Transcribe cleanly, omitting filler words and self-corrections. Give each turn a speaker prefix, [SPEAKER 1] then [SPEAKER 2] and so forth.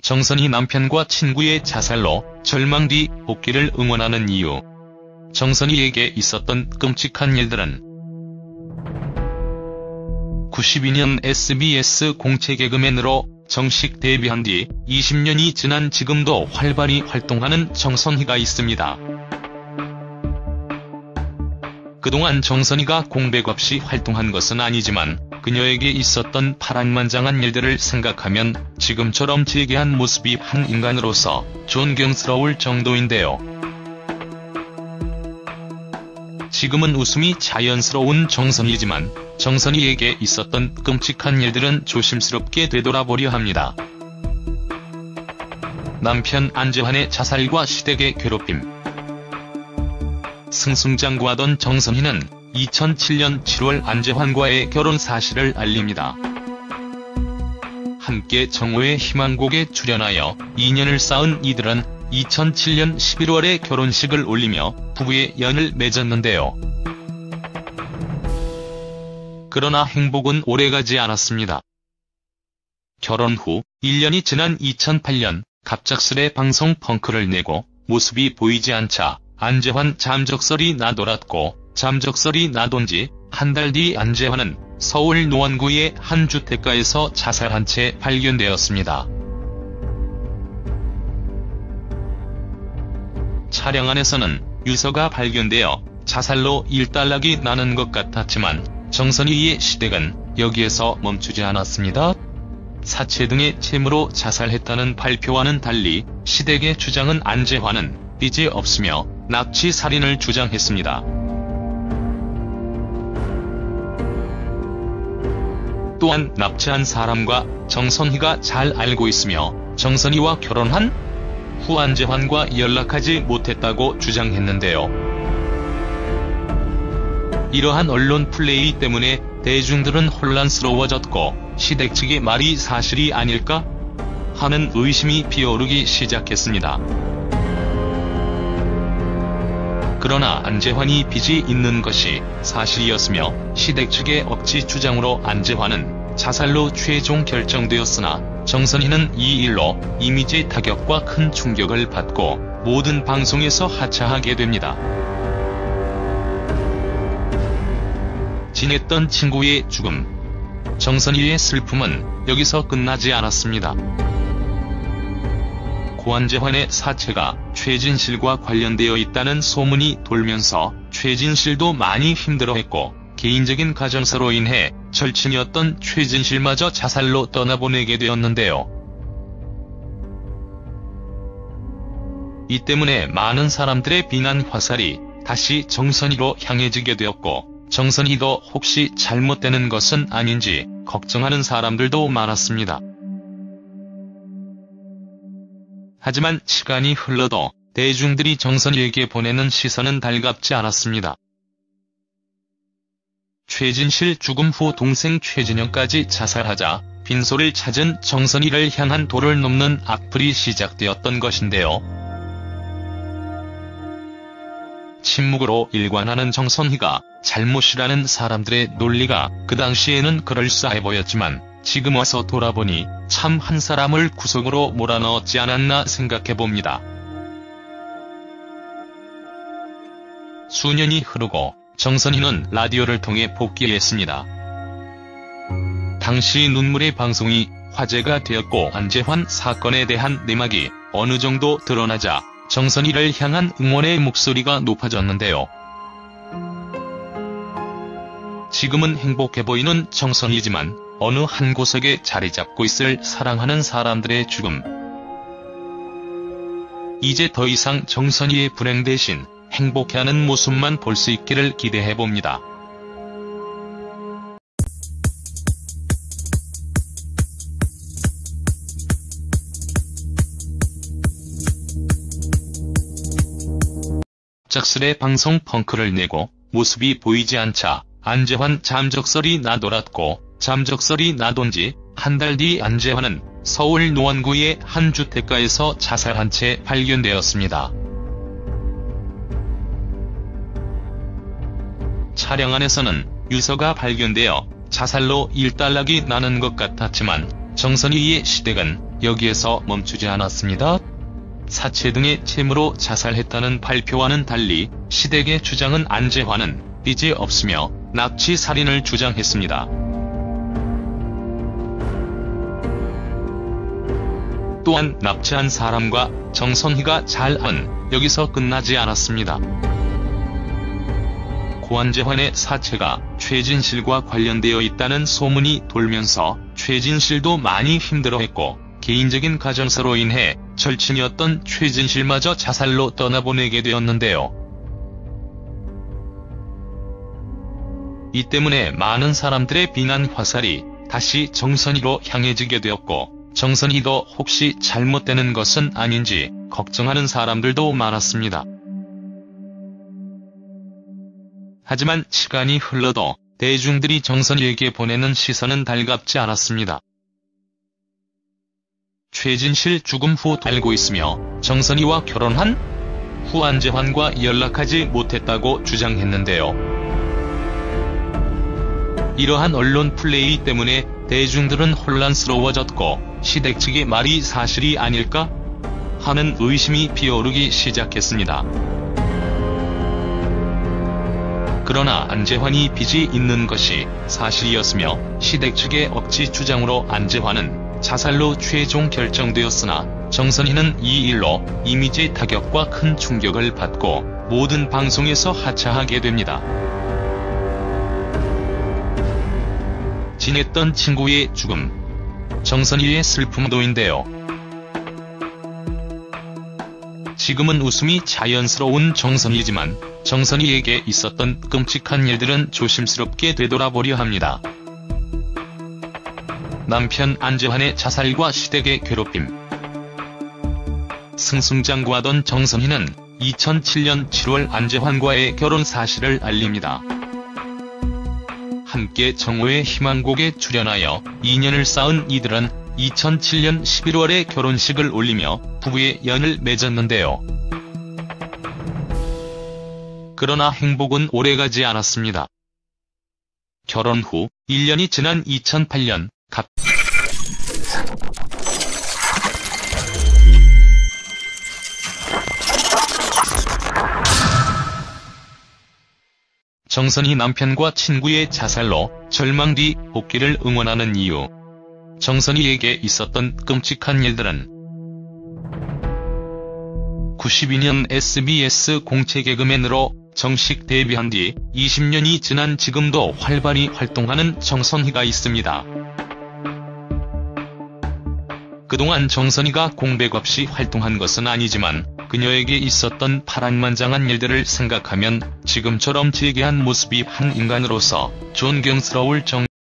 [SPEAKER 1] 정선희 남편과 친구의 자살로 절망 뒤 복귀를 응원하는 이유. 정선희에게 있었던 끔찍한 일들은 92년 SBS 공채 개그맨으로 정식 데뷔한 뒤 20년이 지난 지금도 활발히 활동하는 정선희가 있습니다. 그동안 정선희가 공백 없이 활동한 것은 아니지만 그녀에게 있었던 파란만장한 일들을 생각하면 지금처럼 재개한 모습이 한 인간으로서 존경스러울 정도인데요. 지금은 웃음이 자연스러운 정선희지만 정선희에게 있었던 끔찍한 일들은 조심스럽게 되돌아보려 합니다. 남편 안재환의 자살과 시댁의 괴롭힘. 승승장구하던 정선희는 2007년 7월 안재환과의 결혼 사실을 알립니다. 함께 정오의 희망곡에 출연하여 2년을 쌓은 이들은 2007년 11월에 결혼식을 올리며 부부의 연을 맺었는데요. 그러나 행복은 오래가지 않았습니다. 결혼 후 1년이 지난 2008년 갑작스레 방송 펑크를 내고 모습이 보이지 않자 안재환 잠적설이 나돌았고, 잠적설이 나돈 지 한 달 뒤 안재환은 서울 노원구의 한 주택가에서 자살한 채 발견되었습니다. 차량 안에서는 유서가 발견되어 자살로 일단락이 나는 것 같았지만 정선희의 시댁은 여기에서 멈추지 않았습니다. 사체 등의 채무로 자살했다는 발표와는 달리 시댁의 주장은 안재환은 빚이 없으며 납치 살인을 주장했습니다. 또한 납치한 사람과 정선희가 잘 알고 있으며 정선희와 결혼한 후 안재환과 연락하지 못했다고 주장했는데요. 이러한 언론 플레이 때문에 대중들은 혼란스러워졌고 시댁 측의 말이 사실이 아닐까 하는 의심이 피어오르기 시작했습니다. 그러나 안재환이 빚이 있는 것이 사실이었으며 시댁 측의 억지 주장으로 안재환은 자살로 최종 결정되었으나 정선희는 이 일로 이미지 타격과 큰 충격을 받고 모든 방송에서 하차하게 됩니다. 지냈던 친구의 죽음. 정선희의 슬픔은 여기서 끝나지 않았습니다. 고 안재환의 사체가 최진실과 관련되어 있다는 소문이 돌면서 최진실도 많이 힘들어했고 개인적인 가정사로 인해 절친이었던 최진실마저 자살로 떠나보내게 되었는데요. 이 때문에 많은 사람들의 비난 화살이 다시 정선희로 향해지게 되었고 정선희도 혹시 잘못되는 것은 아닌지 걱정하는 사람들도 많았습니다. 하지만 시간이 흘러도 대중들이 정선희에게 보내는 시선은 달갑지 않았습니다. 최진실 죽음 후 동생 최진영까지 자살하자 빈소를 찾은 정선희를 향한 도를 넘는 악플이 시작되었던 것인데요. 침묵으로 일관하는 정선희가 잘못이라는 사람들의 논리가 그 당시에는 그럴싸해 보였지만 지금 와서 돌아보니 참 한 사람을 구석으로 몰아넣었지 않았나 생각해봅니다. 수년이 흐르고 정선희는 라디오를 통해 복귀했습니다. 당시 눈물의 방송이 화제가 되었고 안재환 사건에 대한 내막이 어느 정도 드러나자 정선희를 향한 응원의 목소리가 높아졌는데요. 지금은 행복해 보이는 정선희지만 어느 한 구석에 자리 잡고 있을 사랑하는 사람들의 죽음. 이제 더 이상 정선희의 불행 대신 행복해하는 모습만 볼 수 있기를 기대해봅니다. 갑작스레 방송 펑크를 내고 모습이 보이지 않자 안재환 잠적설이 나돌았고 잠적설이 나돈 지 한 달 뒤 안재환은 서울 노원구의 한 주택가에서 자살한 채 발견되었습니다. 차량 안에서는 유서가 발견되어 자살로 일단락이 나는 것 같았지만 정선희의 시댁은 여기에서 멈추지 않았습니다. 사체 등의 채무로 자살했다는 발표와는 달리 시댁의 주장은 안재환은 빚이 없으며 납치 살인을 주장했습니다. 또한 납치한 사람과 정선희가 잘한 여기서 끝나지 않았습니다. 고 안재환의 사체가 최진실과 관련되어 있다는 소문이 돌면서 최진실도 많이 힘들어했고 개인적인 가정사로 인해 절친이었던 최진실마저 자살로 떠나보내게 되었는데요. 이 때문에 많은 사람들의 비난 화살이 다시 정선희로 향해지게 되었고 정선희도 혹시 잘못되는 것은 아닌지 걱정하는 사람들도 많았습니다. 하지만 시간이 흘러도 대중들이 정선희에게 보내는 시선은 달갑지 않았습니다. 최진실 죽음 후 알고 있으며 정선희와 결혼한 후 안재환과 연락하지 못했다고 주장했는데요. 이러한 언론 플레이 때문에 대중들은 혼란스러워졌고 시댁 측의 말이 사실이 아닐까 하는 의심이 피어오르기 시작했습니다. 그러나 안재환이 빚이 있는 것이 사실이었으며 시댁 측의 억지 주장으로 안재환은 자살로 최종 결정되었으나 정선희는 이 일로 이미지 타격과 큰 충격을 받고 모든 방송에서 하차하게 됩니다. 지냈던 친구의 죽음, 정선희의 슬픔도인데요. 지금은 웃음이 자연스러운 정선희지만 정선희에게 있었던 끔찍한 일들은 조심스럽게 되돌아보려 합니다. 남편 안재환의 자살과 시댁의 괴롭힘. 승승장구하던 정선희는 2007년 7월 안재환과의 결혼 사실을 알립니다. 함께 정오의 희망곡에 출연하여 2년을 쌓은 이들은 2007년 11월에 결혼식을 올리며 부부의 연을 맺었는데요. 그러나 행복은 오래가지 않았습니다. 결혼 후 1년이 지난 2008년 정선희 남편과 친구의 자살로 절망 뒤 복귀를 응원하는 이유. 정선희에게 있었던 끔찍한 일들은 92년 SBS 공채 개그맨으로 정식 데뷔한 뒤 20년이 지난 지금도 활발히 활동하는 정선희가 있습니다. 그동안 정선희가 공백 없이 활동한 것은 아니지만 그녀에게 있었던 파란만장한 일들을 생각하면 지금처럼 재개한 모습이 한 인간으로서 존경스러울 정도입니다.